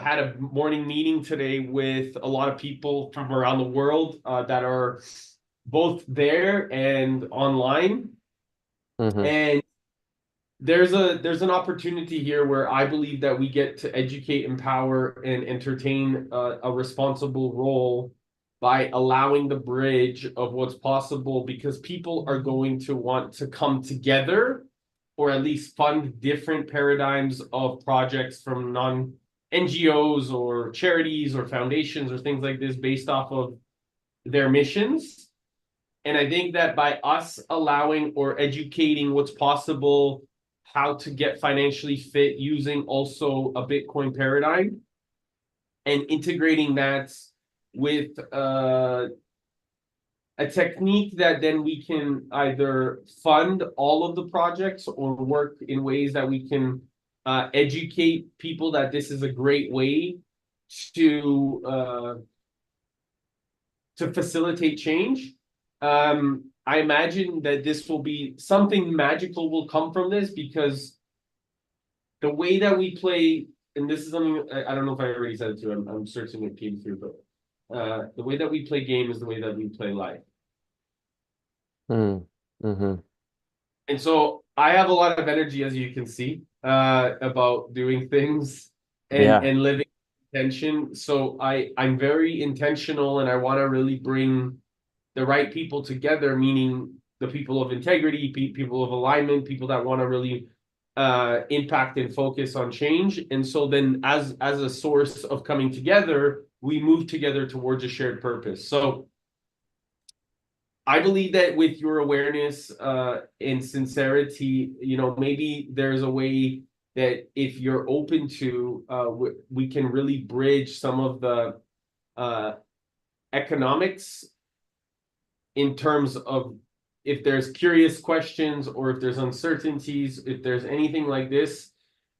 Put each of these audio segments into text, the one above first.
had a morning meeting today with a lot of people from around the world that are both there and online. Hmm. And there's an opportunity here where I believe that we get to educate, empower, and entertain a responsible role by allowing the bridge of what's possible because people are going to want to come together or at least fund different paradigms of projects from non NGOs or charities or foundations or things like this based off of their missions. And I think that by us allowing or educating what's possible, how to get financially fit using also a Bitcoin paradigm and integrating that with a technique that then we can either fund all of the projects or work in ways that we can educate people that this is a great way to uh, to facilitate change. I imagine that this will be something magical will come from this because the way that we play, and this is something I don't know if I already said it to him. I'm searching it came through, but the way that we play game is the way that we play life. Mm-hmm. And so I have a lot of energy, as you can see, about doing things and Yeah. and living intention. So I'm very intentional, and I want to really bring the right people together, meaning the people of integrity, people of alignment, people that want to really impact and focus on change. And so then, as a source of coming together, we move together towards a shared purpose. So I believe that with your awareness and sincerity, maybe there's a way that if you're open to, we can really bridge some of the uh, economics in terms of if there's curious questions or if there's uncertainties, if there's anything like this,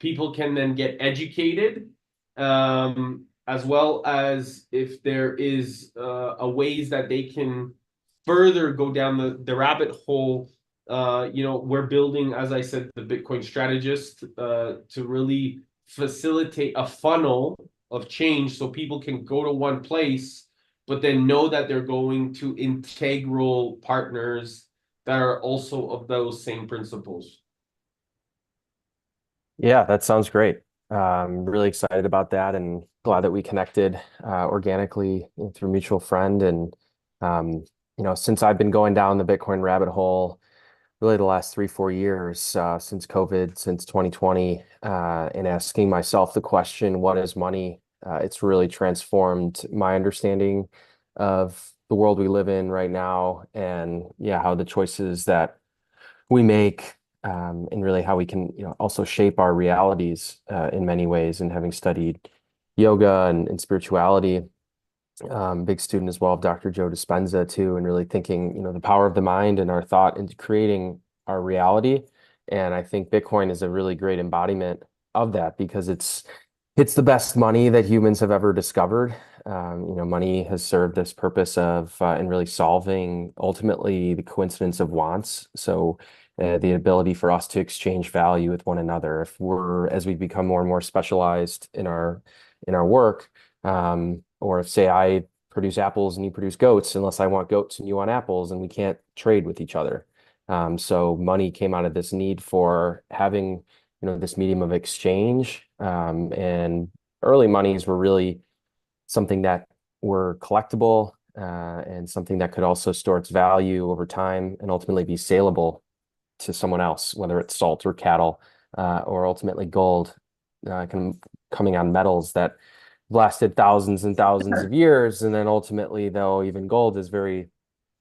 people can then get educated, as well as if there is a ways that they can further go down the rabbit hole. We're building, as I said, the Bitcoin strategist to really facilitate a funnel of change so people can go to one place but then know that they're going to integral partners that are also of those same principles. Yeah, that sounds great. Really excited about that and glad that we connected organically through mutual friend. And um, since I've been going down the Bitcoin rabbit hole really the last 3, 4 years, since COVID, since 2020, and asking myself the question, what is money? It's really transformed my understanding of the world we live in right now, and yeah, how the choices that we make, and really how we can, also shape our realities in many ways. And having studied yoga and spirituality, big student as well of Dr. Joe Dispenza too, and really thinking, the power of the mind and our thought into creating our reality. And I think Bitcoin is a really great embodiment of that because it's the best money that humans have ever discovered. Money has served this purpose of in really solving ultimately the coincidence of wants. So the ability for us to exchange value with one another. If we're as we become more and more specialized in our work, or if say I produce apples and you produce goats, unless I want goats and you want apples, and we can't trade with each other. So money came out of this need for having this medium of exchange. And early monies were really something that were collectible, and something that could also store its value over time and ultimately be saleable to someone else, whether it's salt or cattle, or ultimately gold, coming on metals that lasted thousands and thousands of years. And then ultimately, though, even gold is very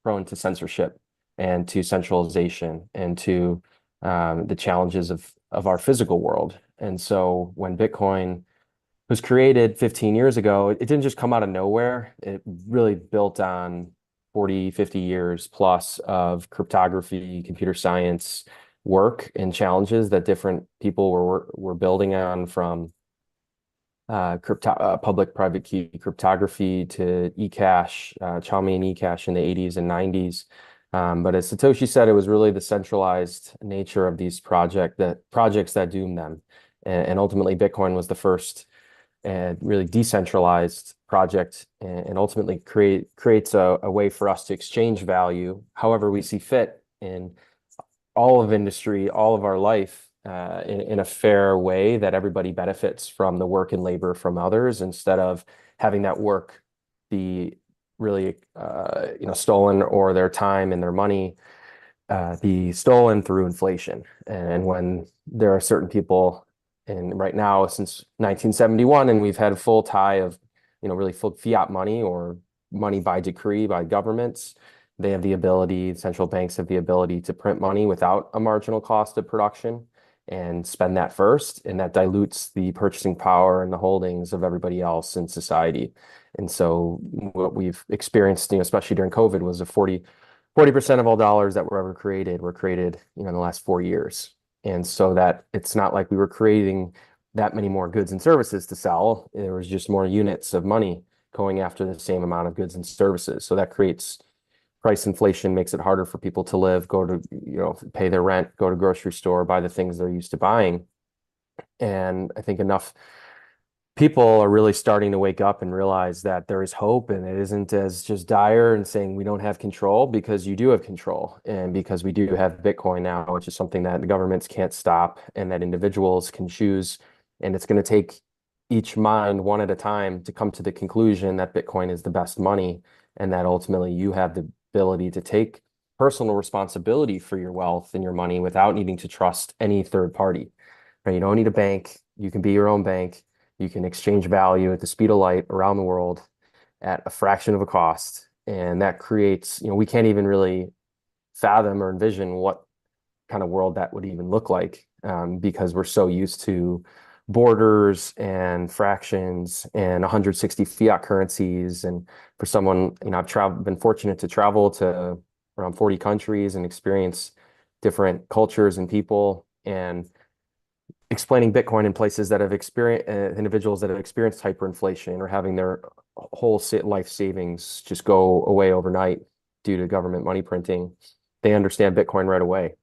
prone to censorship and to centralization and to the challenges of our physical world. And so when Bitcoin was created 15 years ago, it didn't just come out of nowhere. It really built on 40, 50 years plus of cryptography, computer science work and challenges that different people were building on, from public-private key cryptography to eCash, Chaumian and eCash in the 80s and 90s. But as Satoshi said, it was really the centralized nature of these projects that doomed them. And ultimately, Bitcoin was the first and really decentralized project, and ultimately creates a way for us to exchange value however we see fit in all of industry, all of our life, in a fair way that everybody benefits from the work and labor from others, instead of having that work be really stolen, or their time and their money be stolen through inflation. And when there are certain people, and right now since 1971, and we've had a full tie of, really full fiat money, or money by decree by governments. They have the ability, central banks have the ability to print money without a marginal cost of production and spend that first. And that dilutes the purchasing power and the holdings of everybody else in society. And so what we've experienced, especially during COVID, was a 40% of all dollars that were ever created were created, in the last 4 years. And so that it's not like we were creating that many more goods and services to sell. There was just more units of money going after the same amount of goods and services. So that creates price inflation, makes it harder for people to live, go to, pay their rent, go to grocery store, buy the things they're used to buying. And I think enough people are really starting to wake up and realize that there is hope, and it isn't as just dire and saying we don't have control, because you do have control, and because we do have Bitcoin now, which is something that the governments can't stop and that individuals can choose. And it's going to take each mind one at a time to come to the conclusion that Bitcoin is the best money, and that ultimately you have the ability to take personal responsibility for your wealth and your money without needing to trust any third party. Right? You don't need a bank. You can be your own bank. You can exchange value at the speed of light around the world at a fraction of a cost. And that creates, we can't even really fathom or envision what kind of world that would even look like, because we're so used to borders and fractions and 160 fiat currencies. And for someone, I've been fortunate to travel to around 40 countries and experience different cultures and people, and explaining Bitcoin in places that have experienced individuals that have experienced hyperinflation, or having their whole life savings just go away overnight due to government money printing. They understand Bitcoin right away.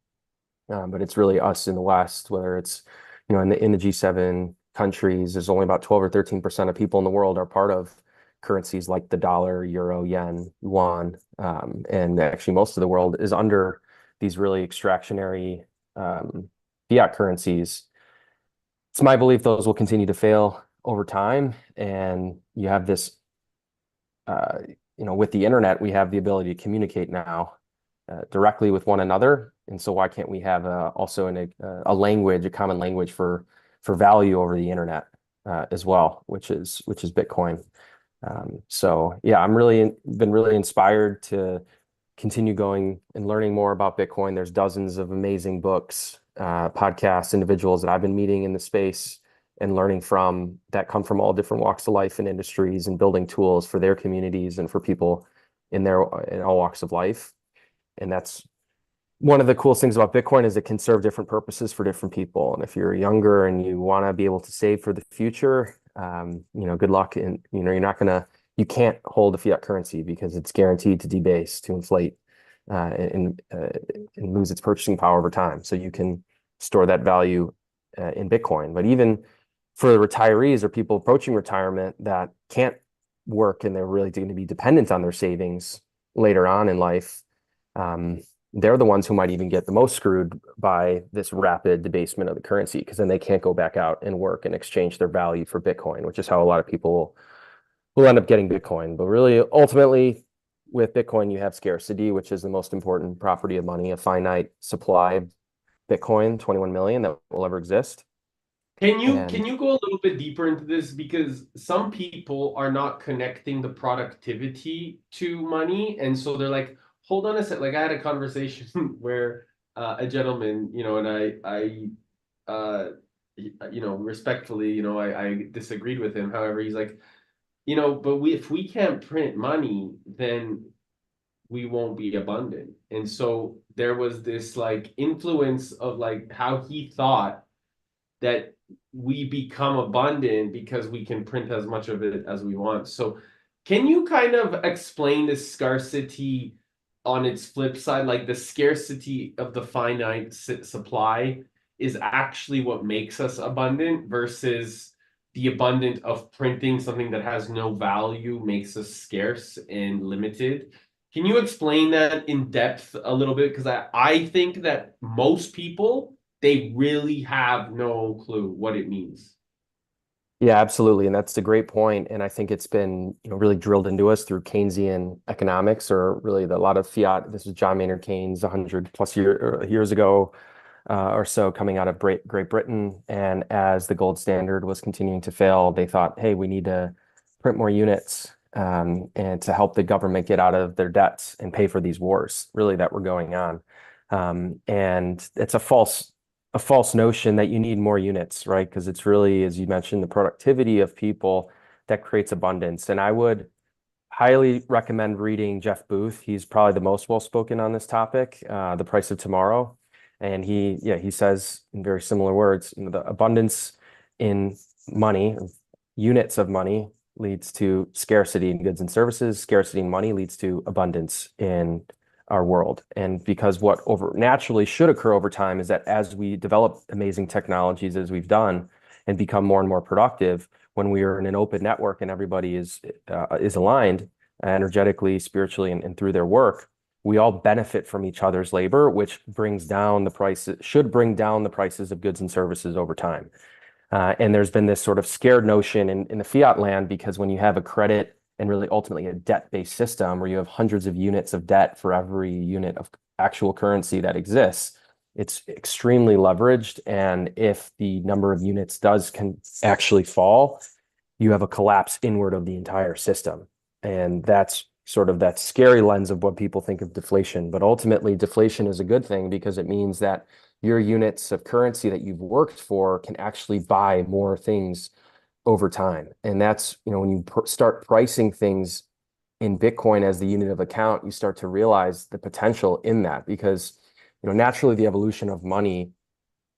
But it's really us in the West, whether it's, in the G7 countries, there's only about 12 or 13% of people in the world are part of currencies like the dollar, euro, yen, yuan. And actually most of the world is under these really extractionary fiat currencies. It's my belief those will continue to fail over time. And you have this, with the internet, we have the ability to communicate now directly with one another. And so why can't we have also a language, a common language for value over the internet as well, which is Bitcoin. So yeah, been really inspired to continue going and learning more about Bitcoin. There's dozens of amazing books, podcasts, individuals that I've been meeting in the space and learning from, that come from all different walks of life and industries, and building tools for their communities and for people in all walks of life. And that's one of the coolest things about Bitcoin, is it can serve different purposes for different people. And if you're younger and you want to be able to save for the future, good luck. And, you can't hold a fiat currency because it's guaranteed to debase, to inflate, and lose its purchasing power over time. So you can store that value in Bitcoin. But even for the retirees or people approaching retirement that can't work, and they're really going to be dependent on their savings later on in life, they're the ones who might even get the most screwed by this rapid debasement of the currency, because then they can't go back out and work and exchange their value for Bitcoin, which is how a lot of people will end up getting Bitcoin. But really, ultimately, with Bitcoin, you have scarcity, which is the most important property of money, a finite supply of Bitcoin, 21 million that will ever exist. Can And you go a little bit deeper into this? Because some people are not connecting the productivity to money, and so they're like, hold on a sec. Like I had a conversation where a gentleman, and respectfully, I disagreed with him. However, he's like, but if we can't print money, then we won't be abundant. And so there was this like influence of like how he thought that we become abundant because we can print as much of it as we want. So can you kind of explain the scarcity on its flip side? Like the scarcity of the finite supply is actually what makes us abundant versus the abundance of printing something that has no value makes us scarce and limited. Can you explain that in depth a little bit? Because I think that most people, they really have no clue what it means. Yeah, absolutely. And that's a great point. And I think it's been, really drilled into us through Keynesian economics, or really a lot of fiat. This was John Maynard Keynes 100 plus years ago, or so, coming out of Great Britain. And as the gold standard was continuing to fail, they thought, hey, we need to print more units, and to help the government get out of their debts and pay for these wars, really, that were going on. And it's a false notion that you need more units, right? Because it's really, as you mentioned, the productivity of people that creates abundance. And I would highly recommend reading Jeff Booth. He's probably the most well-spoken on this topic, The Price of Tomorrow. And he says in very similar words, the abundance in money, units of money, leads to scarcity in goods and services. Scarcity in money leads to abundance in our world. And because what naturally should occur over time is that as we develop amazing technologies, as we've done, and become more and more productive, when we are in an open network and everybody is aligned energetically, spiritually, and through their work, we all benefit from each other's labor, which should bring down the prices of goods and services over time. And there's been this sort of scared notion in the fiat land, because when you have a credit and really ultimately a debt-based system where you have hundreds of units of debt for every unit of actual currency that exists, it's extremely leveraged. And if the number of units can actually fall, you have a collapse inward of the entire system. And that's sort of that scary lens of what people think of deflation. But ultimately, deflation is a good thing, because it means that your units of currency that you've worked for can actually buy more things over time. And that's, when you start pricing things in Bitcoin as the unit of account, you start to realize the potential in that, because, naturally the evolution of money,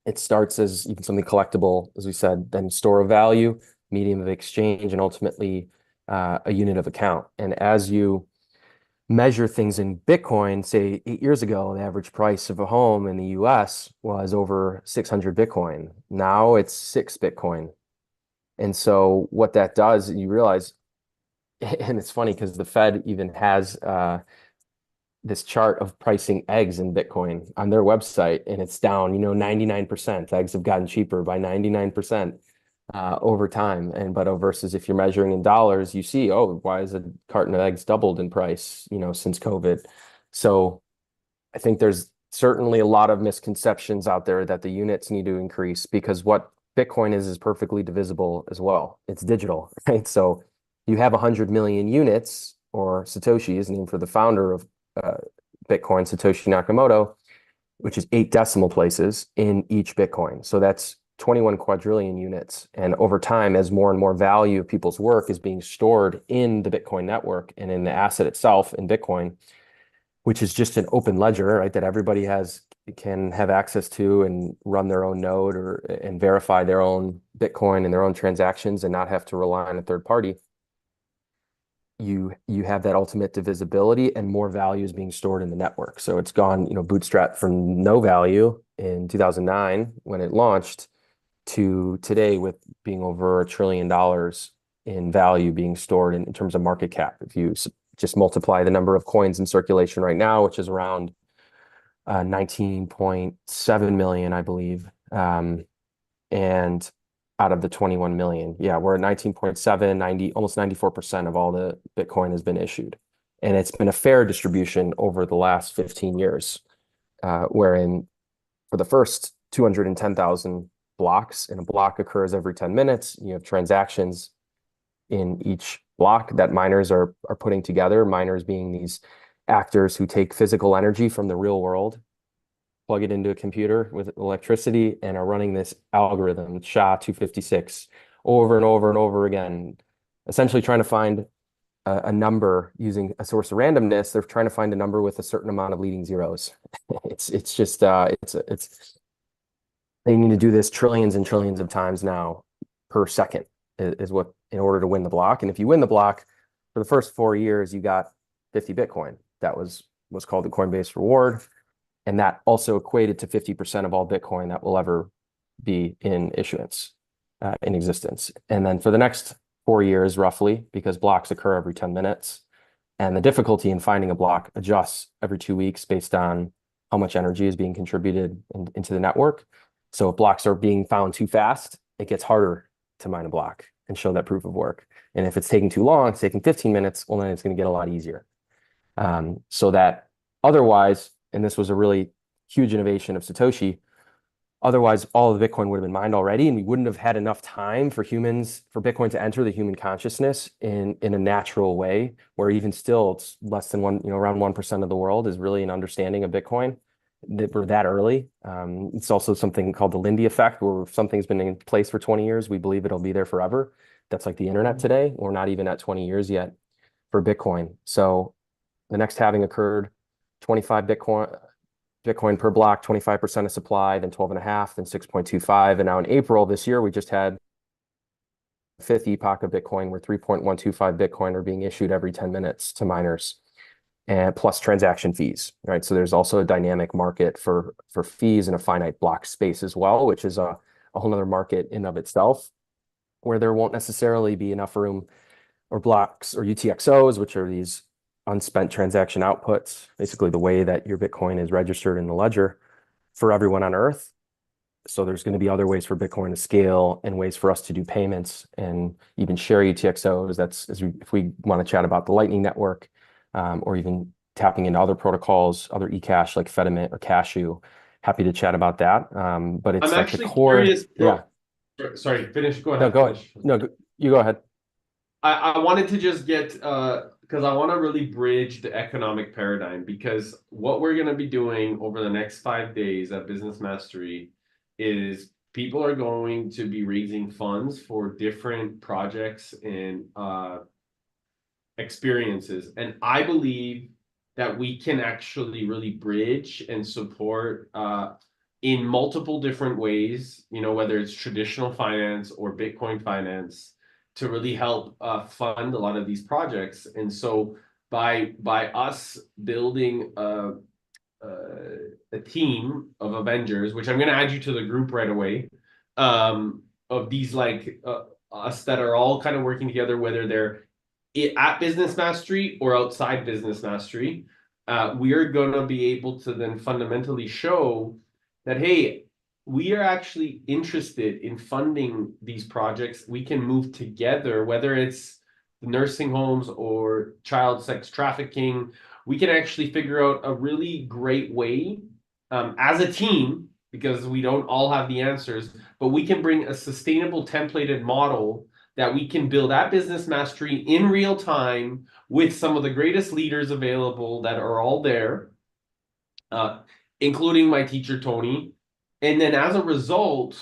it starts as even something collectible, as we said, then store of value, medium of exchange, and ultimately a unit of account. And as you measure things in Bitcoin, say 8 years ago, the average price of a home in the US was over 600 Bitcoin. Now it's 6 Bitcoin. And so what that does, you realize, and it's funny because the Fed even has this chart of pricing eggs in Bitcoin on their website, and it's down, 99%. Eggs have gotten cheaper by 99% over time. But versus if you're measuring in dollars, you see, oh, why is a carton of eggs doubled in price, since COVID? So I think there's certainly a lot of misconceptions out there that the units need to increase, because what Bitcoin is perfectly divisible as well. It's digital, right? So you have 100 million units, or Satoshis, named for the founder of Bitcoin, Satoshi Nakamoto, which is 8 decimal places in each Bitcoin. So that's 21 quadrillion units. And over time, as more and more value of people's work is being stored in the Bitcoin network and in the asset itself in Bitcoin, which is just an open ledger, right, that everybody can have access to and run their own node and verify their own Bitcoin and their own transactions and not have to rely on a third party. You have that ultimate divisibility, and more value is being stored in the network. So it's gone, bootstrapped from no value in 2009 when it launched, to today with being over $1 trillion in value being stored in terms of market cap. If you just multiply the number of coins in circulation right now, which is around 19.7 million, I believe, and out of the 21 million, we're at 19.7, almost 94% of all the Bitcoin has been issued. And it's been a fair distribution over the last 15 years, wherein for the first 210,000 blocks, and a block occurs every 10 minutes, you have transactions in each block that miners are putting together. Miners being these actors who take physical energy from the real world, plug it into a computer with electricity, and are running this algorithm, SHA-256, over and over and over again, essentially trying to find a number using a source of randomness. They're trying to find a number with a certain amount of leading zeros. It's just they need to do this trillions and trillions of times now per second is what, in order to win the block. And if you win the block, for the first 4 years, you got 50 Bitcoin. That was what's called the Coinbase reward. And that also equated to 50% of all Bitcoin that will ever be in issuance. in existence. And then for the next 4 years, roughly, because blocks occur every 10 minutes, and the difficulty in finding a block adjusts every 2 weeks based on how much energy is being contributed into the network. So if blocks are being found too fast, it gets harder to mine a block and show that proof of work. And if it's taking too long, it's taking 15 minutes, well, then it's going to get a lot easier. So that otherwise, and this was a really huge innovation of Satoshi, otherwise all of the Bitcoin would have been mined already, and we wouldn't have had enough time for Bitcoin to enter the human consciousness in a natural way, where even still it's less than around 1% of the world is really an understanding of Bitcoin that we're that early. It's also something called the Lindy effect, where if something's been in place for 20 years, we believe it'll be there forever. That's like the internet today. We're not even at 20 years yet for Bitcoin. So the next halving occurred, 25 Bitcoin per block, 25% of supply, then 12.5, then 6.25. And now in April this year, we just had fifth epoch of Bitcoin, where 3.125 Bitcoin are being issued every 10 minutes to miners, and plus transaction fees, right? So there's also a dynamic market for fees in a finite block space as well, which is a whole other market in of itself, where there won't necessarily be enough room or blocks or UTXOs, which are these unspent transaction outputs, basically the way that your Bitcoin is registered in the ledger, for everyone on Earth. So there's going to be other ways for Bitcoin to scale and ways for us to do payments and even share UTXOs. If we want to chat about the Lightning Network, or even tapping into other protocols, other eCash like Fedimint or Cashew. Happy to chat about that. But it's I'm like actually the core. curious. Yeah. Sorry, finish. Go No, ahead. go ahead. Finish. No, you go ahead. I wanted to just get because I want to really bridge the economic paradigm, because what we're going to be doing over the next 5 days at Business Mastery is people are going to be raising funds for different projects and experiences. And I believe that we can actually really bridge and support in multiple different ways, whether it's traditional finance or Bitcoin finance, to really help fund a lot of these projects. And so by us building a team of Avengers, which I'm going to add you to the group right away, of these us that are all kind of working together, whether they're at Business Mastery or outside Business Mastery, we are going to be able to then fundamentally show that, hey, we are actually interested in funding these projects. We can move together, whether it's the nursing homes or child sex trafficking. We can actually figure out a really great way as a team, because we don't all have the answers, but we can bring a sustainable templated model that we can build at Business Mastery in real time with some of the greatest leaders available that are all there, including my teacher, Tony. And then as a result,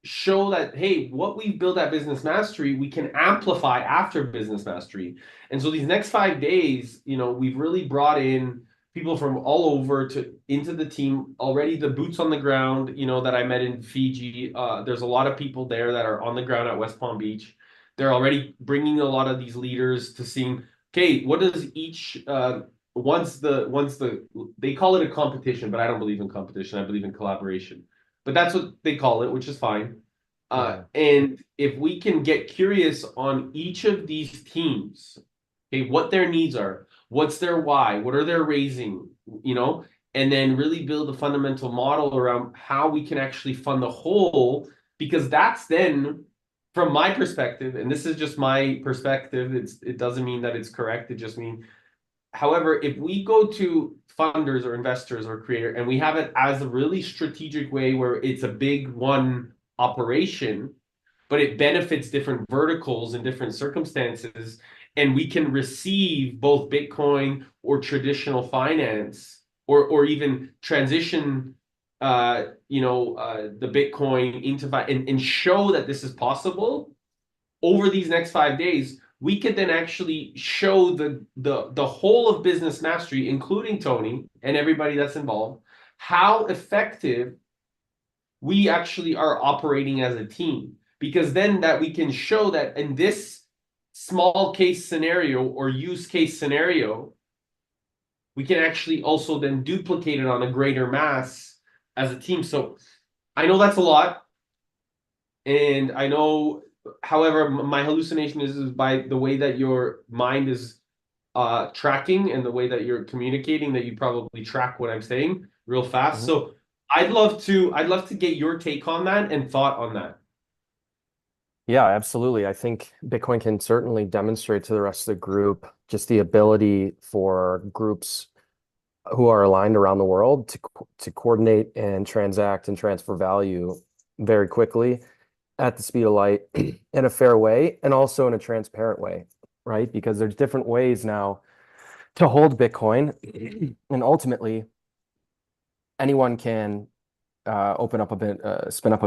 show that, hey, what we've built at Business Mastery, we can amplify after Business Mastery. And so these next 5 days, we've really brought in people from all over into the team already. The boots on the ground, that I met in Fiji. There's a lot of people there that are on the ground at West Palm Beach. They're already bringing a lot of these leaders to seeing, okay, what does each once they call it a competition, but I don't believe in competition. I believe in collaboration. But that's what they call it, which is fine. And if we can get curious on each of these teams, okay, what their needs are, what's their why, what are they raising, and then really build a fundamental model around how we can actually fund the whole, because that's then, from my perspective, and this is just my perspective, it doesn't mean that it's correct, it just means, however, if we go to funders or investors or creator and we have it as a really strategic way where it's a big one operation, but it benefits different verticals in different circumstances, and we can receive both Bitcoin or traditional finance, or even transition the Bitcoin into and show that this is possible over these next 5 days, we could then actually show the whole of Business Mastery, including Tony and everybody that's involved, how effective we actually are operating as a team. Because then that we can show that in this small case scenario or use case scenario, we can actually also then duplicate it on a greater mass as a team. So I know that's a lot. And I know, however, my hallucination is by the way that your mind is tracking and the way that you're communicating, that you probably track what I'm saying real fast. Mhm. So I'd love to get your take on that and thought on that. Yeah, absolutely. I think Bitcoin can certainly demonstrate to the rest of the group just the ability for groups who are aligned around the world to coordinate and transact and transfer value very quickly at the speed of light in a fair way and also in a transparent way, right? Because there's different ways now to hold Bitcoin, and ultimately anyone can spin up a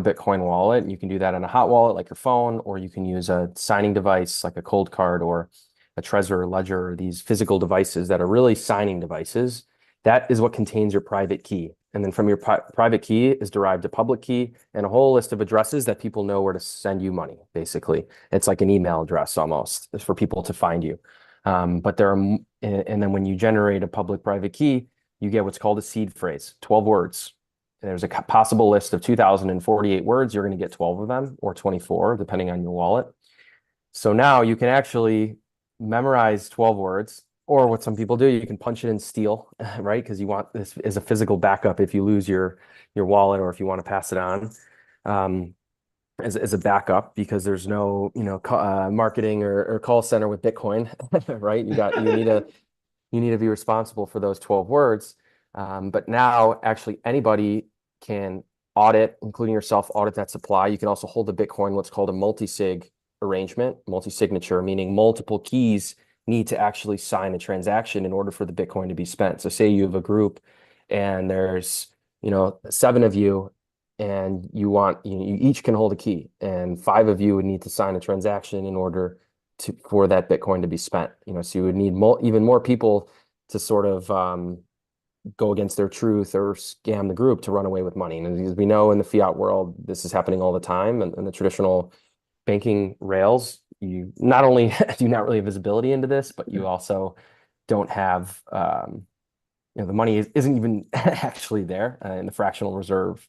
Bitcoin wallet. And you can do that on a hot wallet like your phone, or you can use a signing device like a cold card or a Trezor or Ledger, or these physical devices that are really signing devices. That is what contains your private key. And then from your private key is derived a public key and a whole list of addresses that people know where to send you money, basically. It's like an email address almost. It's for people to find you. But there are, and then when you generate a public private key, you get what's called a seed phrase, 12 words. There's a possible list of 2,048 words. You're going to get 12 of them or 24, depending on your wallet. So now you can actually memorize 12 words, or what some people do, you can punch it in steel, right? Because you want this as a physical backup if you lose your wallet or if you want to pass it on as a backup, because there's no marketing or call center with Bitcoin, right? You need to be responsible for those 12 words. But now actually anybody can audit, including yourself, audit that supply. You can also hold the Bitcoin, what's called a multi-sig arrangement, multi-signature, meaning multiple keys need to actually sign a transaction in order for the Bitcoin to be spent. So say you have a group and there's, 7 of you, and you each can hold a key, and 5 of you would need to sign a transaction in order for that Bitcoin to be spent. So you would need even more people to sort of go against their truth or scam the group to run away with money. And as we know in the fiat world, this is happening all the time. And the traditional banking rails, you not only do not really have visibility into this, but you also don't have, the money isn't even actually there in the fractional reserve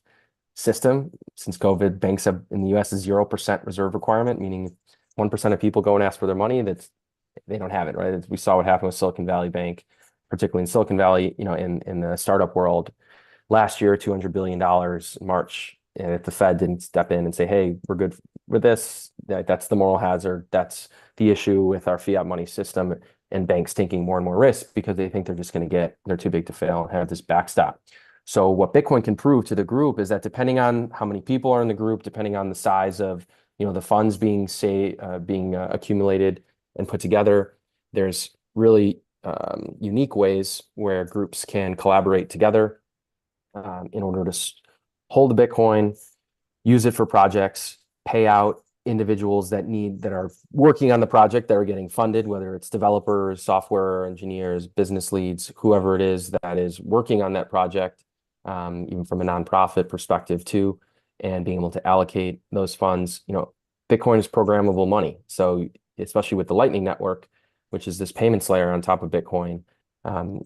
system. Since COVID, banks have in the US a 0% reserve requirement, meaning 1% of people go and ask for their money, they don't have it, right? We saw what happened with Silicon Valley Bank, particularly in Silicon Valley, in the startup world last year, $200 billion in March. And if the Fed didn't step in and say, hey, we're good with this, that's the moral hazard. That's the issue with our fiat money system, and banks taking more and more risk because they think they're too big to fail and have this backstop. So what Bitcoin can prove to the group is that depending on how many people are in the group, depending on the size of, the funds being accumulated and put together, there's really unique ways where groups can collaborate together in order to hold the Bitcoin, use it for projects, pay out individuals that are working on the project, that are getting funded, whether it's developers, software engineers, business leads, whoever it is that is working on that project, even from a nonprofit perspective too, and being able to allocate those funds. Bitcoin is programmable money. So especially with the Lightning Network, which is this payments layer on top of Bitcoin,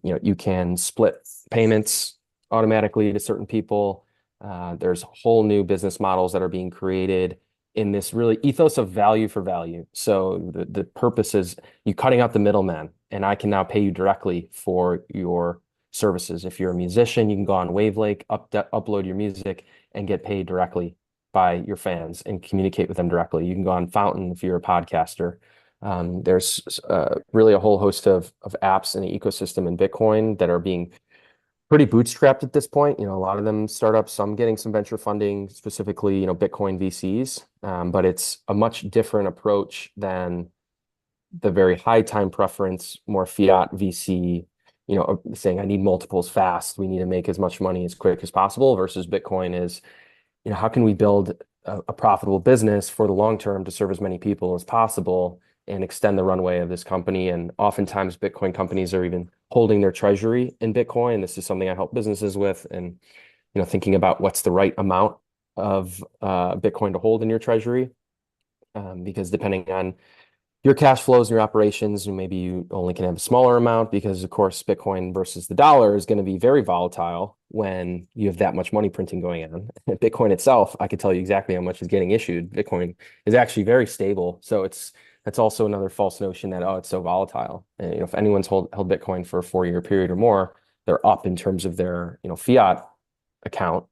you can split payments automatically to certain people. There's whole new business models that are being created in this really ethos of value for value. So the purpose is you cutting out the middleman, and I can now pay you directly for your services. If you're a musician, you can go on Wavelake, upload your music, and get paid directly by your fans and communicate with them directly. You can go on Fountain if you're a podcaster. There's really a whole host of apps in the ecosystem in Bitcoin that are being pretty bootstrapped at this point. A lot of them startups, some getting some venture funding, specifically, Bitcoin VCs. But it's a much different approach than the very high time preference, more fiat VC, saying I need multiples fast. We need to make as much money as quick as possible, versus Bitcoin is, how can we build a profitable business for the long term to serve as many people as possible and extend the runway of this company. And oftentimes Bitcoin companies are even holding their treasury in Bitcoin. This is something I help businesses with, and thinking about what's the right amount of Bitcoin to hold in your treasury, because depending on your cash flows and your operations, and maybe you only can have a smaller amount, because of course Bitcoin versus the dollar is going to be very volatile, when you have that much money printing going on. Bitcoin itself, I could tell you exactly how much is getting issued. Bitcoin is actually very stable. So that's also another false notion that, oh, it's so volatile. And, if anyone's held Bitcoin for a 4-year period or more, they're up in terms of their, fiat account.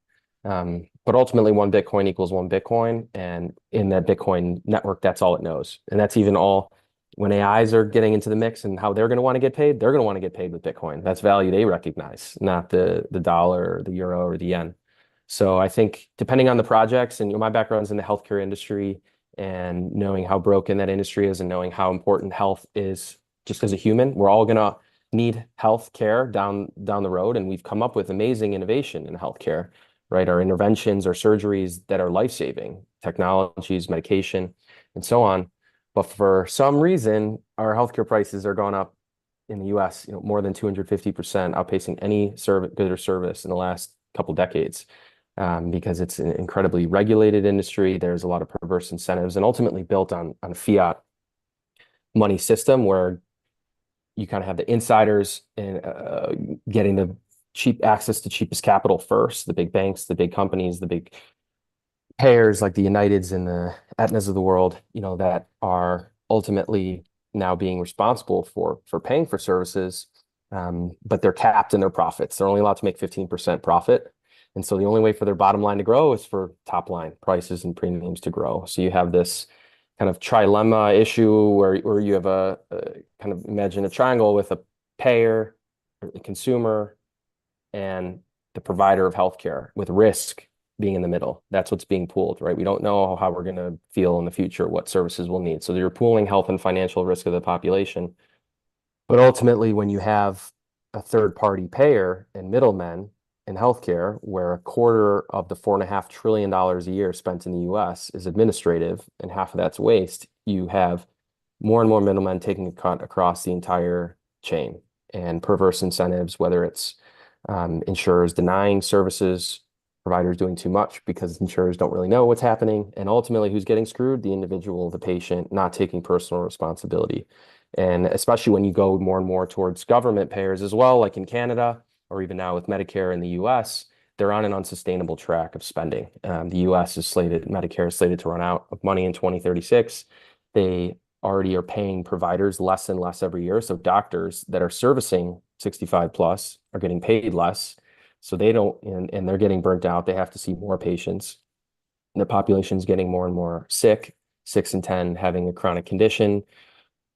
But ultimately, one Bitcoin equals one Bitcoin. And in that Bitcoin network, that's all it knows. And that's even all when AIs are getting into the mix and how they're going to want to get paid, they're going to want to get paid with Bitcoin. That's value they recognize, not the dollar or the euro or the yen. So I think depending on the projects, and my background's in the healthcare industry, and knowing how broken that industry is and knowing how important health is just as a human, we're all going to need health care down the road. And we've come up with amazing innovation in healthcare, right? Our interventions, our surgeries that are life-saving, technologies, medication, and so on. But for some reason, our healthcare prices are gone up in the US, more than 250%, outpacing any good or service in the last couple decades, because it's an incredibly regulated industry. There's a lot of perverse incentives and ultimately built on a fiat money system where you kind of have the insiders and getting the cheap access to cheapest capital first, the big banks, the big companies, the big payers like the Uniteds and the Aetnas of the world, that are ultimately now being responsible for paying for services, but they're capped in their profits. They're only allowed to make 15% profit. And so the only way for their bottom line to grow is for top line prices and premiums to grow. So you have this kind of trilemma issue where you have a kind of imagine a triangle with a payer, a consumer, and the provider of healthcare, with risk being in the middle. That's what's being pooled, right? We don't know how we're going to feel in the future, what services we'll need. So you're pooling health and financial risk of the population. But ultimately, when you have a third-party payer and middlemen in healthcare, where a quarter of the $4.5 trillion a year spent in the US is administrative and half of that's waste, you have more and more middlemen taking a cut across the entire chain, and perverse incentives, whether it's insurers denying services, providers doing too much because insurers don't really know what's happening, and ultimately who's getting screwed? The individual, the patient, not taking personal responsibility. And especially when you go more and more towards government payers as well, like in Canada, or even now with Medicare in the US, they're on an unsustainable track of spending. The US Medicare is slated to run out of money in 2036. They already are paying providers less and less every year. So doctors that are servicing 65 plus are getting paid less. So they don't, and they're getting burnt out. They have to see more patients. And the population is getting more and more sick, 6 in 10 having a chronic condition,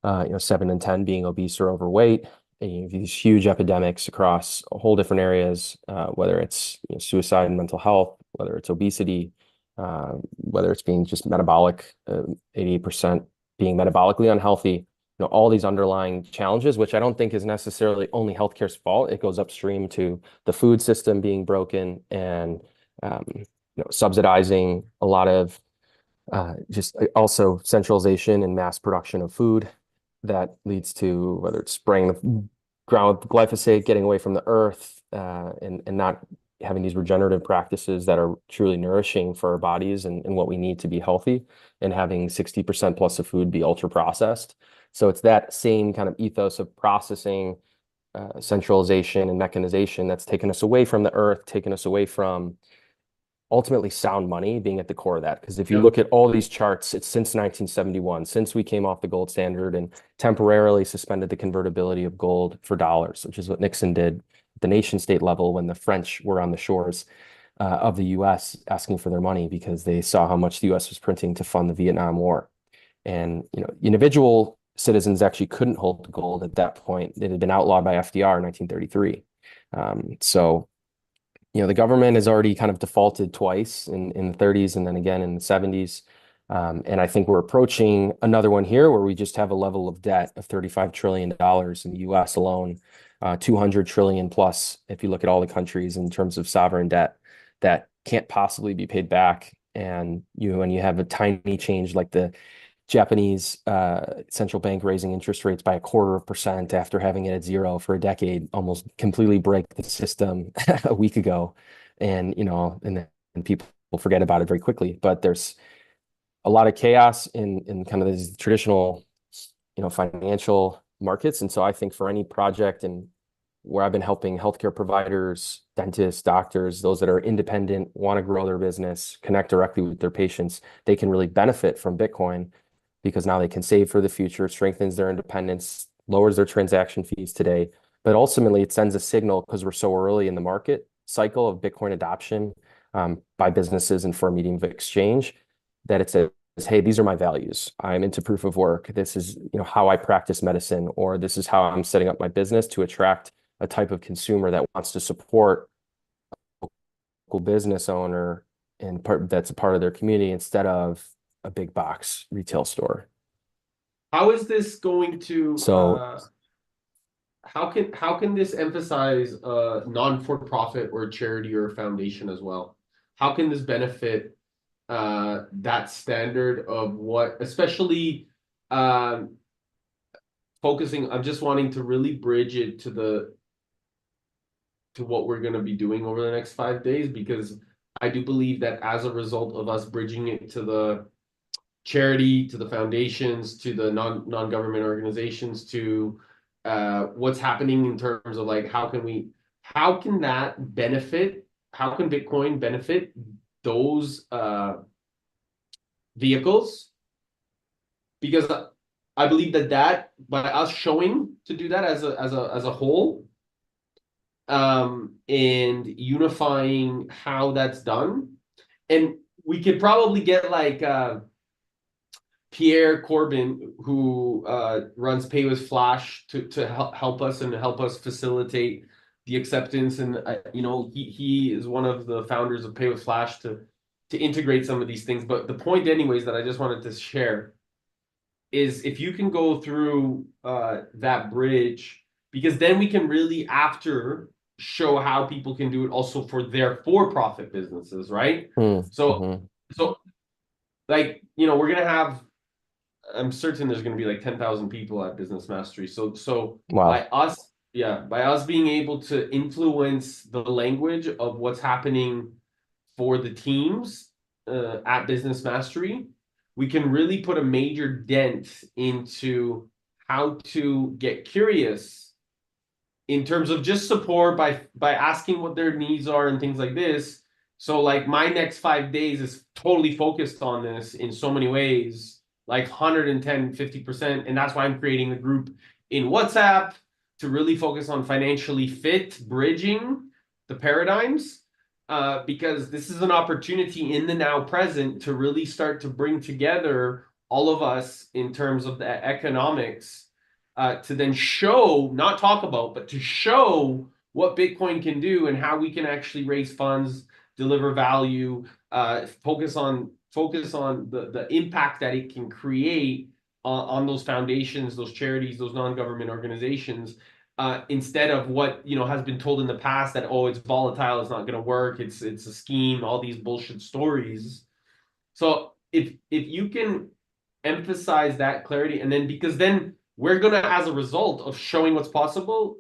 7 in 10 being obese or overweight. And you have these huge epidemics across a whole different areas, whether it's suicide and mental health, whether it's obesity, whether it's being just metabolic, 88% being metabolically unhealthy, all these underlying challenges, which I don't think is necessarily only healthcare's fault. It goes upstream to the food system being broken and subsidizing a lot of just also centralization and mass production of food that leads to whether it's spraying the ground with glyphosate, getting away from the earth, and not having these regenerative practices that are truly nourishing for our bodies and what we need to be healthy, and having 60% plus of food be ultra processed. So it's that same kind of ethos of processing, centralization and mechanization that's taken us away from the earth, taken us away from ultimately sound money being at the core of that. Because if you look at all these charts, it's since 1971, since we came off the gold standard and temporarily suspended the convertibility of gold for dollars, which is what Nixon did at the nation state level when the French were on the shores of the US asking for their money because they saw how much the US was printing to fund the Vietnam War. And individual citizens actually couldn't hold gold at that point. It had been outlawed by FDR in 1933. So the government has already kind of defaulted twice in the 30s and then again in the 70s. And I think we're approaching another one here where we just have a level of debt of $35 trillion in the US alone, 200 trillion plus if you look at all the countries in terms of sovereign debt that can't possibly be paid back. And when you have a tiny change like the Japanese central bank raising interest rates by 0.25% after having it at zero for a decade, almost completely break the system a week ago. And, and people forget about it very quickly. But there's a lot of chaos in kind of these traditional, financial markets. And so I think for any project and where I've been helping healthcare providers, dentists, doctors, those that are independent, want to grow their business, connect directly with their patients, they can really benefit from Bitcoin because now they can save for the future, strengthens their independence, lowers their transaction fees today. But ultimately, it sends a signal because we're so early in the market cycle of Bitcoin adoption by businesses and for medium of exchange that it says, hey, these are my values. I'm into proof of work. This is, how I practice medicine, or this is how I'm setting up my business to attract a type of consumer that wants to support a local business owner and that's a part of their community instead of a big box retail store. How is this going to So how can this emphasize a non-for-profit or charity or foundation as well? How can this benefit that standard of what, especially focusing, I'm just wanting to really bridge it to what we're going to be doing over the next 5 days, because I do believe that as a result of us bridging it to the charity, to the foundations, to the non-government organizations, to what's happening in terms of like how can Bitcoin benefit those vehicles, because I believe that by us showing to do that as a whole, and unifying how that's done, and we could probably get like Pierre Corbin, who runs Pay with Flash, to help us and help us facilitate the acceptance. And he is one of the founders of Pay with Flash to integrate some of these things. But the point, anyways, that I just wanted to share is if you can go through that bridge, because then we can really after show how people can do it also for their for-profit businesses, right? So like we're gonna have, I'm certain there's going to be like 10,000 people at Business Mastery. So wow. by us being able to influence the language of what's happening for the teams at Business Mastery, we can really put a major dent into how to get curious in terms of just support by asking what their needs are and things like this. So like my next 5 days is totally focused on this in so many ways, like 110, 50%. And that's why I'm creating a group in WhatsApp to really focus on financially fit, bridging the paradigms, because this is an opportunity in the now present to really start to bring together all of us in terms of the economics, to then show, not talk about, but to show what Bitcoin can do and how we can actually raise funds, deliver value, focus on the impact that it can create on those foundations, those charities, those non-government organizations, instead of what has been told in the past that, oh, it's volatile, it's not going to work, it's a scheme, all these bullshit stories. So if you can emphasize that clarity, and then because then we're gonna, as a result of showing what's possible,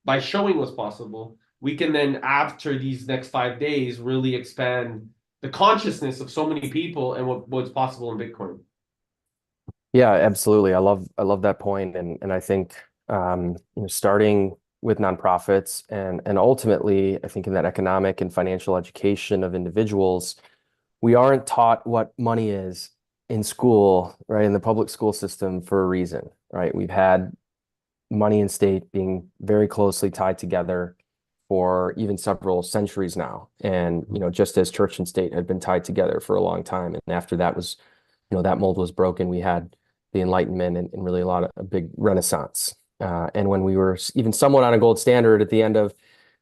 by showing what's possible, we can then after these next 5 days really expand the consciousness of so many people and what's possible in Bitcoin. Yeah, absolutely. I love that point. And I think starting with nonprofits and ultimately, I think in that economic and financial education of individuals, we aren't taught what money is in school, right? In the public school system for a reason, right? We've had money and state being very closely tied together for even several centuries now. And, just as church and state had been tied together for a long time. And after that was, that mold was broken, we had the Enlightenment and really a big Renaissance. And when we were even somewhat on a gold standard at the end of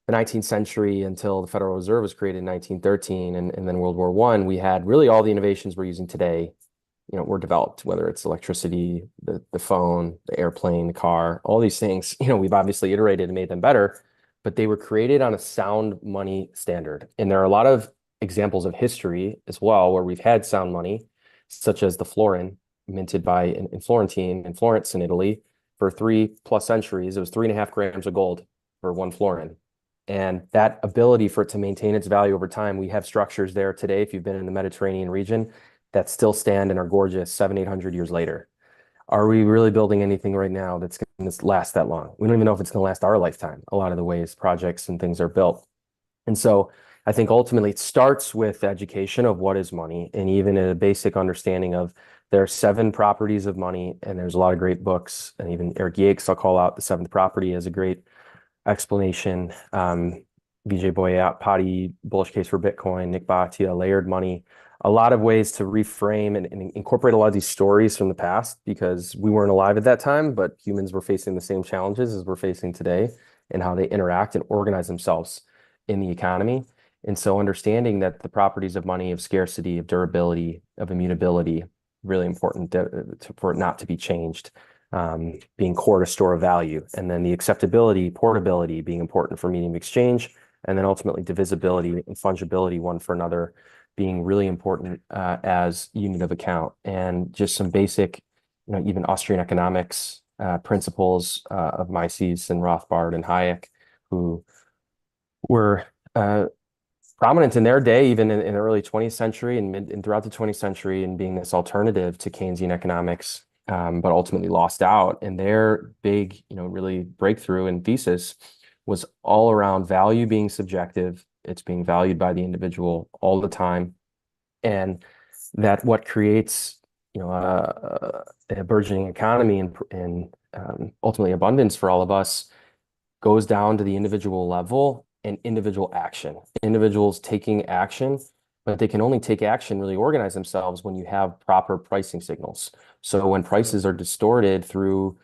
the 19th century until the Federal Reserve was created in 1913 and then World War I, we had really all the innovations we're using today, were developed, whether it's electricity, the phone, the airplane, the car, all these things, we've obviously iterated and made them better, but they were created on a sound money standard. And there are a lot of examples of history as well where we've had sound money, such as the florin, minted by in Florentine in Florence in Italy for 3+ centuries. It was 3.5 grams of gold for 1 florin. And that ability for it to maintain its value over time, we have structures there today, if you've been in the Mediterranean region, that still stand and are gorgeous 700-800 years later. are we really building anything right now that's going to last that long? We don't even know if it's going to last our lifetime, a lot of the ways projects and things are built. And so I think ultimately it starts with education of what is money and even a basic understanding of there are 7 properties of money, and there's a lot of great books. And even Eric Yakes, I'll call out the seventh property as a great explanation. Vijay Boyapati, Bullish Case for Bitcoin, Nick Bhatia, Layered Money, a lot of ways to reframe and incorporate a lot of these stories from the past because we weren't alive at that time, but humans were facing the same challenges as we're facing today and how they interact and organize themselves in the economy. And so understanding that the properties of money, of scarcity, of durability, of immutability, really important for it not to be changed, being core to store of value. And then the acceptability, portability being important for medium of exchange, and then ultimately divisibility and fungibility one for another being really important as unit of account. And just some basic, even Austrian economics principles of Mises and Rothbard and Hayek, who were prominent in their day, even in the early 20th century and throughout the 20th century, and being this alternative to Keynesian economics, but ultimately lost out. And their big, really breakthrough and thesis was all around value being subjective. It's being valued by the individual all the time, and that what creates, a burgeoning economy and ultimately abundance for all of us goes down to the individual level and individual action. Individuals taking action, but they can only take action, really organize themselves when you have proper pricing signals. So when prices are distorted through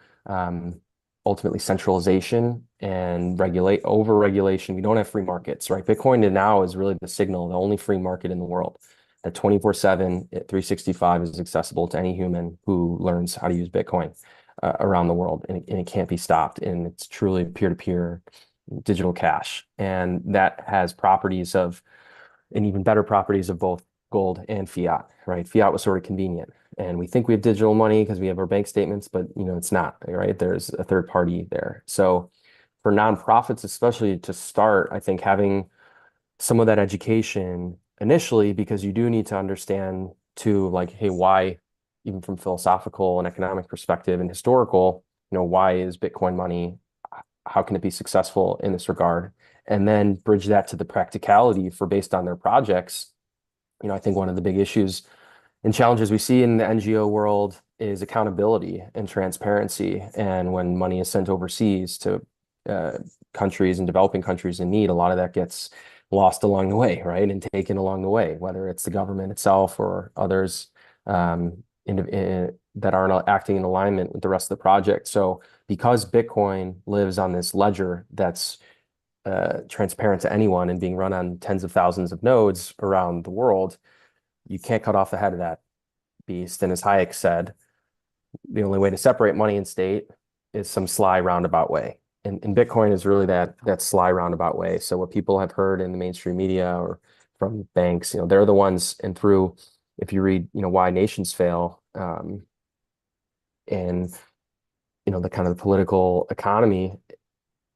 ultimately centralization and over-regulation, we don't have free markets, right? Bitcoin now is really the signal, the only free market in the world. That 24/7, 365 is accessible to any human who learns how to use Bitcoin around the world, and it can't be stopped. And it's truly peer-to-peer digital cash. And that has properties of, and even better properties of both gold and fiat, right? Fiat was sort of convenient. And we think we have digital money because we have our bank statements, but it's not, right? There's a third party there. So for nonprofits, especially to start, I think having some of that education initially, because you do need to understand too, like, hey, why, even from philosophical and economic perspective and historical, why is Bitcoin money? How can it be successful in this regard? And then bridge that to the practicality for based on their projects. I think one of the big issues and challenges we see in the NGO world is accountability and transparency. And when money is sent overseas to countries and developing countries in need, a lot of that gets lost along the way, right? And taken along the way, whether it's the government itself or others that aren't acting in alignment with the rest of the project. So because Bitcoin lives on this ledger that's transparent to anyone and being run on tens of thousands of nodes around the world, you can't cut off the head of that beast. And as Hayek said, the only way to separate money and state is some sly roundabout way. And Bitcoin is really that sly roundabout way. So what people have heard in the mainstream media or from banks, they're the ones, and through, if you read, Why Nations Fail, and the kind of political economy,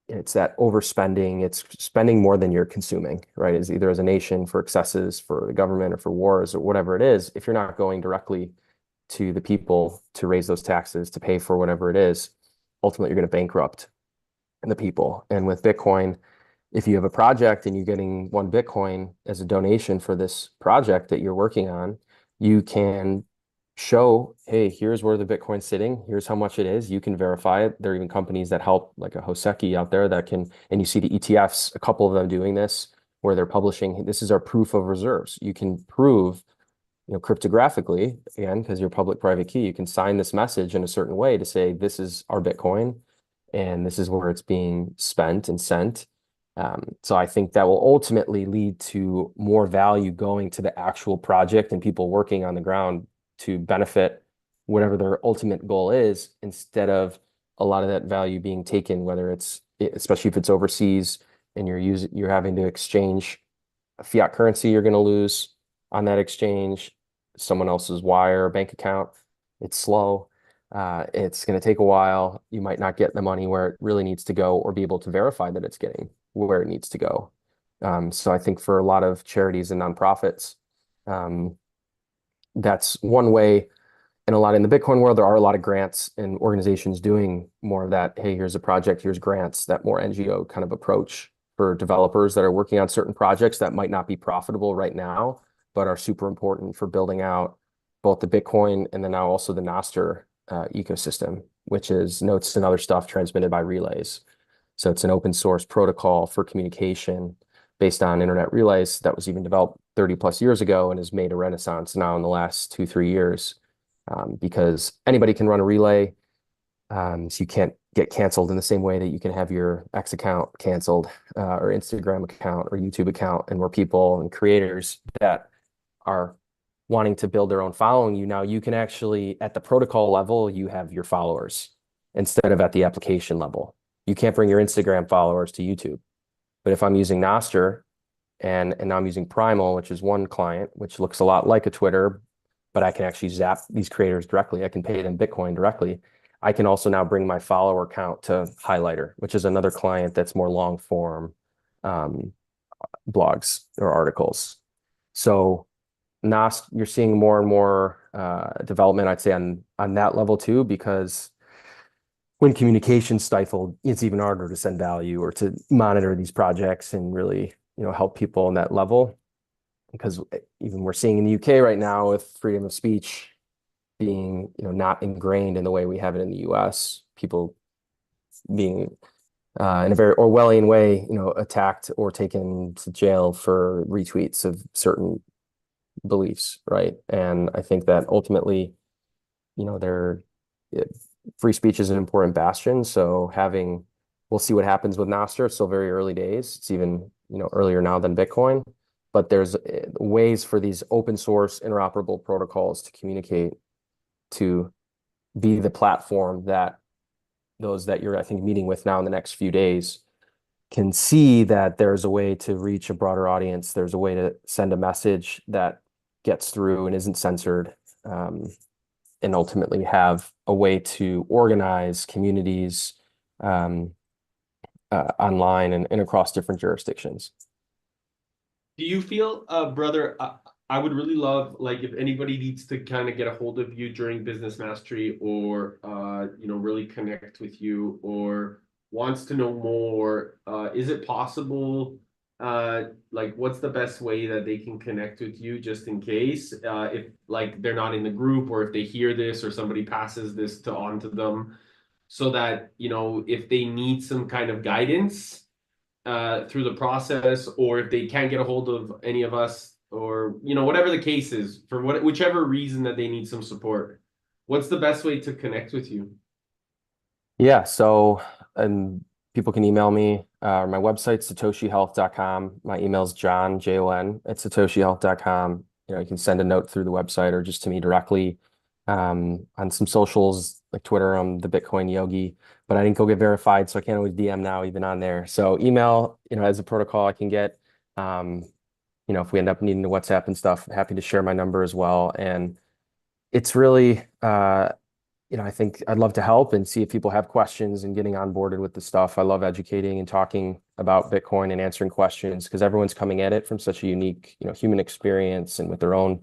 it's that overspending. It's spending more than you're consuming, right? Is either as a nation for excesses, for the government, or for wars, or whatever it is. If you're not going directly to the people to raise those taxes, to pay for whatever it is, ultimately you're going to bankrupt the people. And with Bitcoin, if you have a project and you're getting 1 Bitcoin as a donation for this project that you're working on, you can show, hey, here's where the Bitcoin's sitting. Here's how much it is. You can verify it. There are even companies that help, like a Hoseki out there that can, and you see the ETFs, a couple of them doing this, where they're publishing, this is our proof of reserves. You can prove, cryptographically, again, because you're public-private key, you can sign this message in a certain way to say, this is our Bitcoin, and this is where it's being spent and sent. So I think that will ultimately lead to more value going to the actual project and people working on the ground to benefit whatever their ultimate goal is, instead of a lot of that value being taken, whether it's, especially if it's overseas and you're having to exchange a fiat currency, you're going to lose on that exchange, someone else's wire or bank account. It's slow. It's going to take a while. You might not get the money where it really needs to go, or be able to verify that it's getting where it needs to go. So I think for a lot of charities and nonprofits, that's one way And a lot in the Bitcoin world, there are a lot of grants and organizations doing more of that. Hey, here's a project, here's grants, that more NGO kind of approach for developers that are working on certain projects that might not be profitable right now, but are super important for building out both the Bitcoin and then now also the Nostr ecosystem, which is notes and other stuff transmitted by relays. So it's an open source protocol for communication based on internet relays that was even developed 30 plus years ago and has made a renaissance now in the last 2, 3 years, because anybody can run a relay. So you can't get canceled in the same way that you can have your X account canceled, or Instagram account or YouTube account, and where people and creators that are wanting to build their own following you now, you can actually, at the protocol level, you have your followers instead of at the application level. You can't bring your Instagram followers to YouTube. But if I'm using Nostr and now I'm using Primal, which is one client, which looks a lot like a Twitter, but I can actually zap these creators directly. I can pay them Bitcoin directly. I can also now bring my follower count to Highlighter, which is another client that's more long form blogs or articles. So you're seeing more and more development, I'd say, on that level too, because when communication's stifled, it's even harder to send value or to monitor these projects and really, help people on that level. Because even we're seeing in the UK right now with freedom of speech being, not ingrained in the way we have it in the US, people being in a very Orwellian way, attacked or taken to jail for retweets of certain beliefs, right? And I think that ultimately, free speech is an important bastion. So we'll see what happens with Nostr. It's still very early days. It's even, earlier now than Bitcoin, but there's ways for these open source interoperable protocols to communicate, to be the platform that those that you're, I think, meeting with now in the next few days can see that there's a way to reach a broader audience. There's a way to send a message that gets through and isn't censored, and ultimately have a way to organize communities online and across different jurisdictions. Do you feel, brother, I would really love, like, if anybody needs to kind of get a hold of you during Business Mastery, or, really connect with you, or wants to know more, is it possible, like, what's the best way that they can connect with you, just in case, if, like, they're not in the group, or if they hear this or somebody passes this on to them, so that, if they need some kind of guidance through the process, or if they can't get a hold of any of us, or whatever the case is, for whichever reason that they need some support, what's the best way to connect with you? Yeah, so people can email me. My website's satoshihealth.com. My email's John, Jon, at satoshihealth.com. You can send a note through the website or just to me directly. On some socials like Twitter, I'm the Bitcoin Yogi, but I didn't go get verified, so I can't always DM now even on there. So email, as a protocol I can get. If we end up needing to WhatsApp and stuff, happy to share my number as well. And it's really, I think I'd love to help and see if people have questions and getting onboarded with the stuff. I love educating and talking about Bitcoin and answering questions because everyone's coming at it from such a unique, human experience and with their own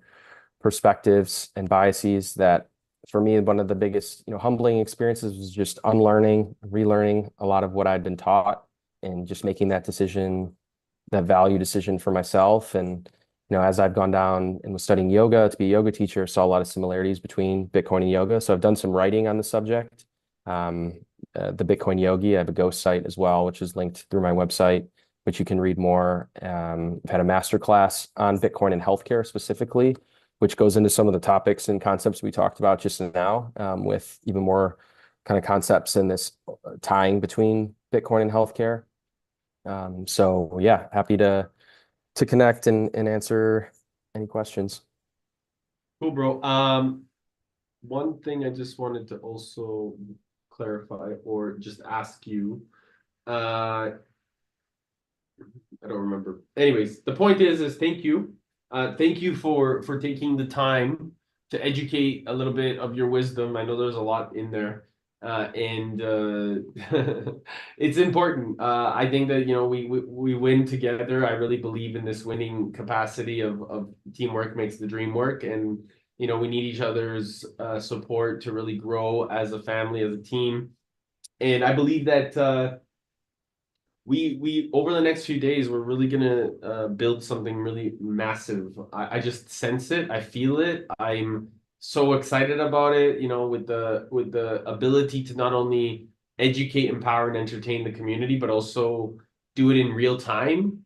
perspectives and biases that for me, one of the biggest, humbling experiences was just unlearning, relearning a lot of what I'd been taught and just making that decision, that value decision for myself. And, as I've gone down and was studying yoga to be a yoga teacher, saw a lot of similarities between Bitcoin and yoga. So I've done some writing on the subject. The Bitcoin Yogi, I have a ghost site as well, which is linked through my website, which you can read more. I've had a master class on Bitcoin and healthcare specifically, which goes into some of the topics and concepts we talked about just now, with even more kind of concepts in this tying between Bitcoin and healthcare. So yeah, happy to connect and answer any questions. Cool, bro. One thing I just wanted to also clarify or just ask you, I don't remember. Anyways, the point is thank you. Thank you for taking the time to educate a little bit of your wisdom. I know there's a lot in there. And it's important. I think that we win together. I really believe in this winning capacity of teamwork makes the dream work, and we need each other's support to really grow as a family, as a team. And I believe that we over the next few days, we're really gonna build something really massive. I just sense it, I feel it. I'm so excited about it, with the ability to not only educate, empower, and entertain the community, but also do it in real time.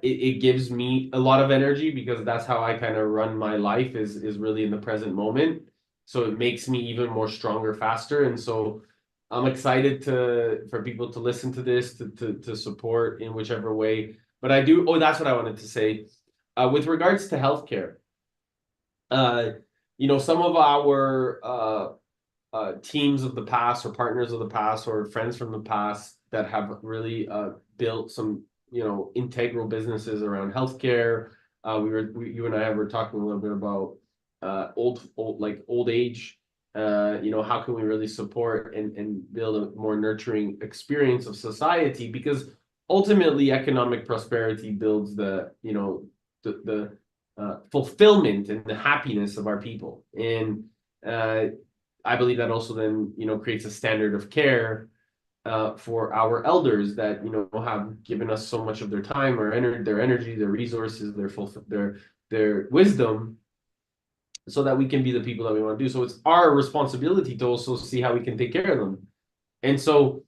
It gives me a lot of energy because that's how I kind of run my life is really in the present moment. So it makes me even more stronger, faster. And so I'm excited for people to listen to this, to support in whichever way. But that's what I wanted to say. With regards to healthcare, uh, some of our teams of the past, or partners of the past, or friends from the past that have really built some integral businesses around healthcare. You and I were talking a little bit about old age. How can we really support and build a more nurturing experience of society? Because ultimately, economic prosperity builds the fulfillment and the happiness of our people. And I believe that also then creates a standard of care for our elders that have given us so much of their time, or their energy, their resources, their wisdom, so that we can be the people that we want to do. So it's our responsibility to also see how we can take care of them. And so,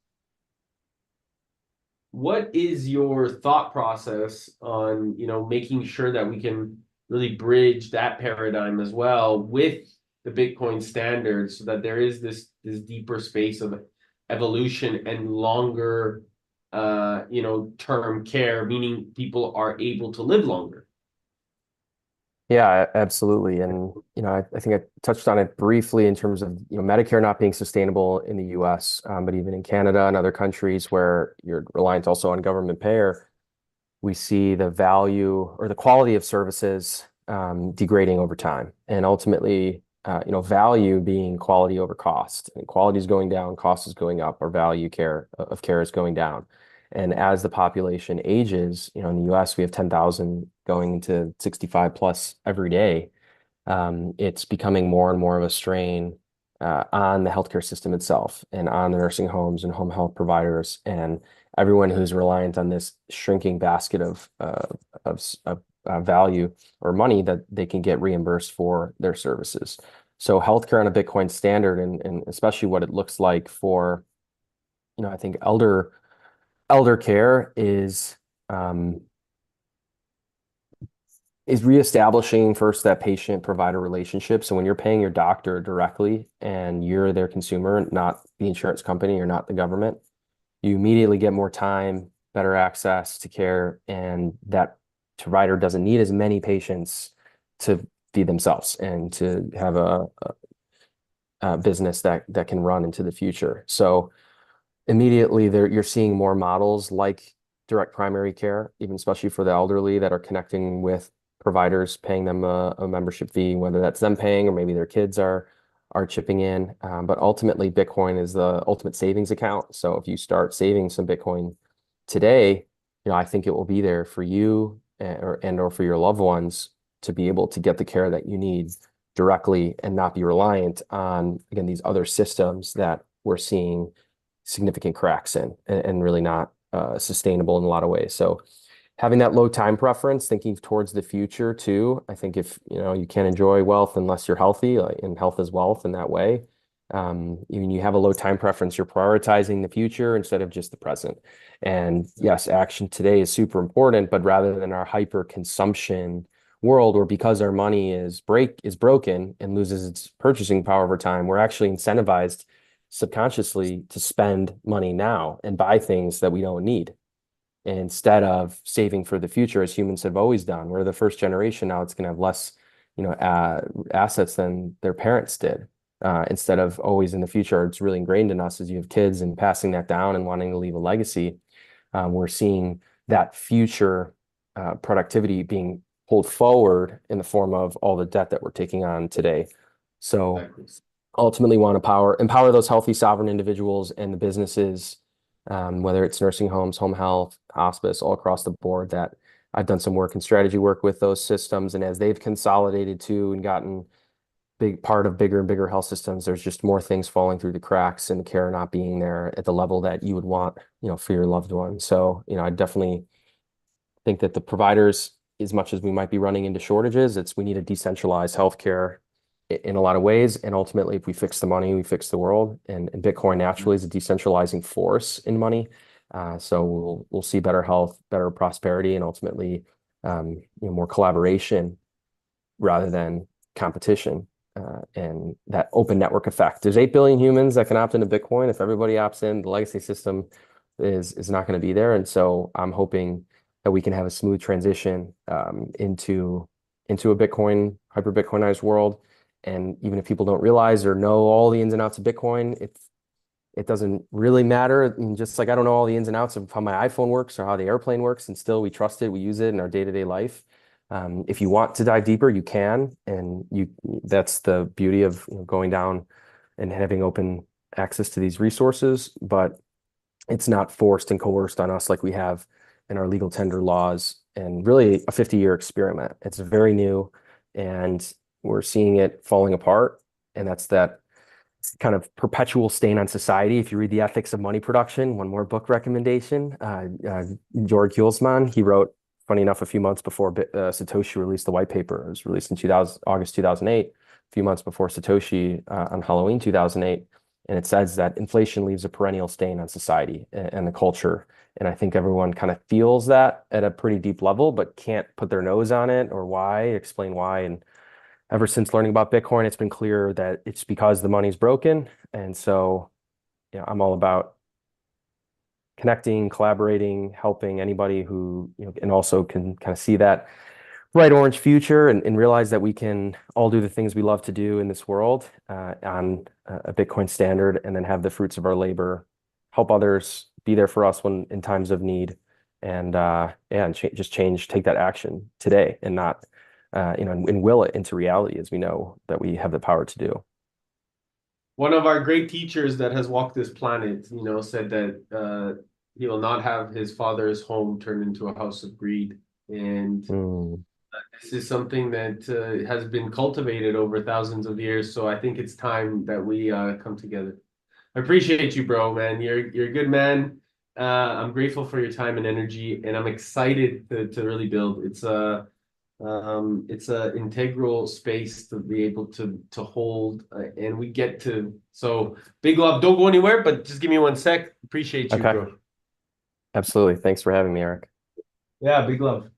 what is your thought process on making sure that we can really bridge that paradigm as well with the Bitcoin standards, so that there is this deeper space of evolution and longer term care, meaning people are able to live longer? Yeah, absolutely. And, I think I touched on it briefly in terms of, Medicare not being sustainable in the US, but even in Canada and other countries where you're reliant also on government payer, we see the value or the quality of services degrading over time. And ultimately, value being quality over cost. And quality is going down, cost is going up, or value of care is going down. And as the population ages, in the US, we have 10,000 going into 65 plus every day. It's becoming more and more of a strain on the healthcare system itself, and on the nursing homes and home health providers, and everyone who's reliant on this shrinking basket of value or money that they can get reimbursed for their services. So healthcare on a Bitcoin standard, and especially what it looks like for, I think elder care is reestablishing first that patient provider relationship. So when you're paying your doctor directly and you're their consumer, not the insurance company or not the government, you immediately get more time, better access to care, and that provider doesn't need as many patients to feed themselves and to have a business that can run into the future. So immediately you're seeing more models like direct primary care, even especially for the elderly, that are connecting with providers, paying them a membership fee, whether that's them paying or maybe their kids are chipping in. But ultimately, Bitcoin is the ultimate savings account. So if you start saving some Bitcoin today, I think it will be there for you or for your loved ones to be able to get the care that you need directly and not be reliant on, again, these other systems that we're seeing significant cracks in, and really not sustainable in a lot of ways. So having that low time preference, thinking towards the future too. I think if you can't enjoy wealth unless you're healthy, and health is wealth in that way. Even you have a low time preference, you're prioritizing the future instead of just the present. And yes, action today is super important, but rather than our hyper consumption world, where because our money is broken and loses its purchasing power over time, we're actually incentivized subconsciously to spend money now and buy things that we don't need, instead of saving for the future, as humans have always done. We're the first generation now. It's going to have less, assets than their parents did. Instead of always in the future, it's really ingrained in us as you have kids and passing that down and wanting to leave a legacy. We're seeing that future productivity being pulled forward in the form of all the debt that we're taking on today. So Exactly. ultimately want to empower those healthy, sovereign individuals and the businesses, whether it's nursing homes, home health, hospice, all across the board, that I've done some work and strategy work with those systems, and as they've consolidated too and gotten big part of bigger and bigger health systems, there's just more things falling through the cracks and the care not being there at the level that you would want, for your loved one. So, I definitely think that the providers, as much as we might be running into shortages, we need a decentralized healthcare in a lot of ways. And ultimately, if we fix the money, we fix the world. And Bitcoin naturally is a decentralizing force in money. So we'll see better health, better prosperity, and ultimately, more collaboration rather than competition. And that open network effect. There's 8 billion humans that can opt into Bitcoin. If everybody opts in, the legacy system is not going to be there. And so I'm hoping that we can have a smooth transition into a Bitcoin, hyper Bitcoinized world. And even if people don't realize or know all the ins and outs of Bitcoin, it doesn't really matter. And just like I don't know all the ins and outs of how my iPhone works or how the airplane works, and still we trust it, we use it in our day-to-day life. If you want to dive deeper, you can, and that's the beauty of going down and having open access to these resources, but it's not forced and coerced on us like we have in our legal tender laws and really a 50-year experiment. It's very new and we're seeing it falling apart. And that's that kind of perpetual stain on society. If you read The Ethics of Money Production, one more book recommendation, George Hulsman, he wrote, funny enough, a few months before Satoshi released the white paper. It was released in August 2008, a few months before Satoshi on Halloween 2008. And it says that inflation leaves a perennial stain on society and the culture. And I think everyone kind of feels that at a pretty deep level, but can't put their nose on it or explain why. And ever since learning about Bitcoin, it's been clear that it's because the money's broken. And so, I'm all about connecting, collaborating, helping anybody who, and also can kind of see that bright orange future and realize that we can all do the things we love to do in this world on a Bitcoin standard, and then have the fruits of our labor help others, be there for us when in times of need, and just take that action today and not and will it into reality, as we know that we have the power to do. One of our great teachers that has walked this planet, said that he will not have his father's home turned into a house of greed. And this is something that has been cultivated over thousands of years. So I think it's time that we come together. I appreciate you, bro, man. You're a good man. I'm grateful for your time and energy, and I'm excited to really build. It's a integral space to be able to hold, and we get to. So big love. Don't go anywhere, but just give me 1 sec. Appreciate you, Okay. bro. Absolutely. Thanks for having me, Eric. Yeah, big love.